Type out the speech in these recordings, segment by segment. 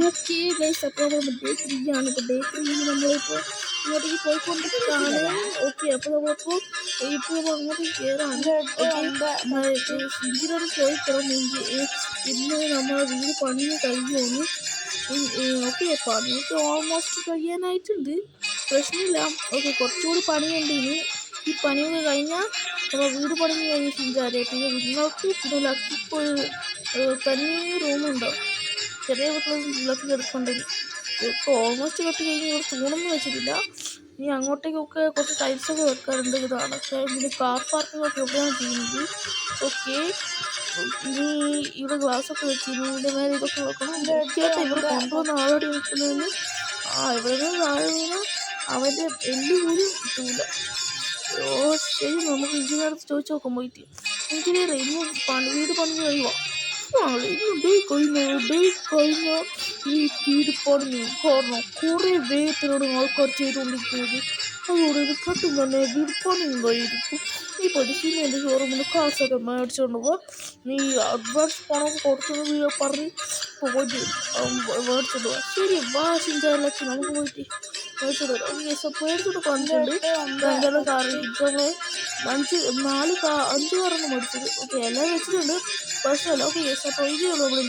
Okay guys, അപ്പോൾ നമ്മൾ day 3 ആണ്. ഇപ്പോൾ ഡേ 3 നമ്മളിപ്പോൾ ഇങ്ങോട്ടേക്ക് പോയിക്കൊണ്ടിരിക്കുകയാണ്. ഓക്കെ, അപ്പോൾ നമ്മളിപ്പോൾ അങ്ങോട്ടേക്ക് കയറാണ്. ഓക്കെ, സിഞ്ചിനോട് ചോദിക്കണം ഇന്ന് നമ്മുടെ വീട് പണിഞ്ഞ് കഴിയുമെന്ന്. ഓക്കെ, പണിയൊക്കെ ഓൾമോസ്റ്റ് കഴിയാനായിട്ടുണ്ട്, പ്രശ്നമില്ല. ഓക്കെ, കുറച്ചുകൂടി പണിയുണ്ട് ഇനി. ഈ പണിയൊക്കെ കഴിഞ്ഞാൽ നമ്മൾ വീട് പണിഞ്ഞ് കഴിഞ്ഞ് സിഞ്ചാരെ പിന്നെ നിങ്ങൾക്ക് പിന്നെ ലക്കിപ്പോൾ തനി റൂമുണ്ടോ? ചെറിയ വീട്ടിലൊക്കെ കിടക്കണ്ടെങ്കിൽ ഇപ്പോൾ ഓൾമോസ്റ്റ് കെട്ടി കഴിഞ്ഞ് ഇവിടെ തൂണൊന്നും വെച്ചിട്ടില്ല. ഇനി അങ്ങോട്ടേക്കൊക്കെ കുറച്ച് ടൈൽസൊക്കെ വെക്കാറുണ്ട്. ഇതാണൊക്കെ പിന്നെ കാർ പാർക്കിംഗ് ഒക്കെ എവിടെയാണ് ചെയ്യുന്നത്. ഓക്കെ, ഇനി ഇവിടെ ഗ്ലാസ്സൊക്കെ വെച്ച് ഇനി ഇതിൻ്റെ മേലെ ഇതൊക്കെ വെക്കണം. ചേട്ടാ ഇവിടെ കൊണ്ടുവന്ന ആളോടെ നിൽക്കുന്നതിന് ഇവിടെ നിന്ന് താഴെ വീണ അവൻ്റെ എല്ല് പോലും കിട്ടൂല. ശരി, നമുക്ക് എഞ്ചിനീയർ ചോദിച്ചു നോക്കാൻ പോയിട്ട്. എഞ്ചിനീയർ ഇന്ന് വീട് പണിഞ്ഞ് കഴിയുമോ? ഇന്ന് ഡേ കഴിഞ്ഞ ഈ വീട് പണിഞ്ഞു കാരണം കുറേ വേഗത്തിലൂടെ ആൾക്കാർ ചെയ്തുകൊണ്ടിരിക്കുന്നത്. അതുകൊണ്ട് ഇത് പെട്ടെന്ന് തന്നെ വീട് പണിയും കഴിയിരിക്കും. ഈ സിമെന്റ് ഷോറൂമിൽ കാശൊക്കെ മേടിച്ചുകൊണ്ട് പോവാ. നീ അഡ്വാൻസ് പണം കൊടുത്തെന്ന് പറഞ്ഞ് പോയിട്ട് മേടിച്ചോണ്ട് പോവാ. ശരി, വാ സിഞ്ചാറിലേക്ക് നമുക്ക് പോയിട്ട് മേടിച്ചോണ്ട് വരാം. മേടിച്ചോണ്ട് കണ്ടിട്ടുണ്ട്. എന്തായാലും കാറ് ഇപ്പം 5 കാറാണ് മേടിച്ചത്. ഓക്കെ, എല്ലാം വെച്ചിട്ടുണ്ട്, പ്രശ്നമല്ല. ഓക്കെ അപ്പോൾ ഇതാണ് നമ്മൾ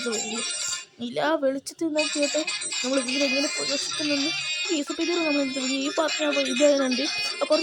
ഇല്ല വെളിച്ചത്തിൽ നോക്കിയിട്ട് നമ്മൾ വീടെങ്ങനെ പ്രദർശിക്കുന്നെന്ന് കേസപ്പോൾ നമ്മൾ ഈ പറഞ്ഞ ഇതായതുണ്ട്. അപ്പോൾ